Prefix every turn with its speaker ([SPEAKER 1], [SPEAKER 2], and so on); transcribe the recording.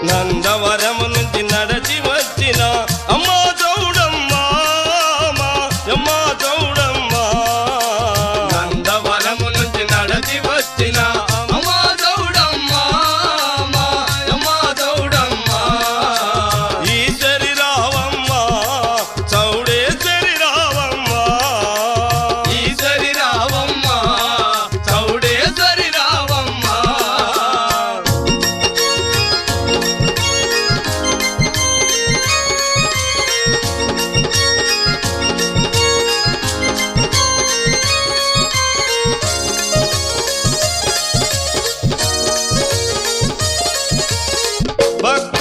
[SPEAKER 1] నందవరము నుంచి నడచి వచ్చిన అమ్మా చౌడమ్మ అమ్మా చౌడమ్మ
[SPEAKER 2] నందవరము నుంచి నడచి వచ్చిన అమ్మా చౌడమ్మ అమ్మా చౌడమ్మ
[SPEAKER 1] ఈశ్వరి రావమ్మ చౌడేశ్వరి రావమ్మ
[SPEAKER 2] ఈశ్వరి రావమ్మ చౌడేశ్వరి రావమ్మ
[SPEAKER 1] భక్త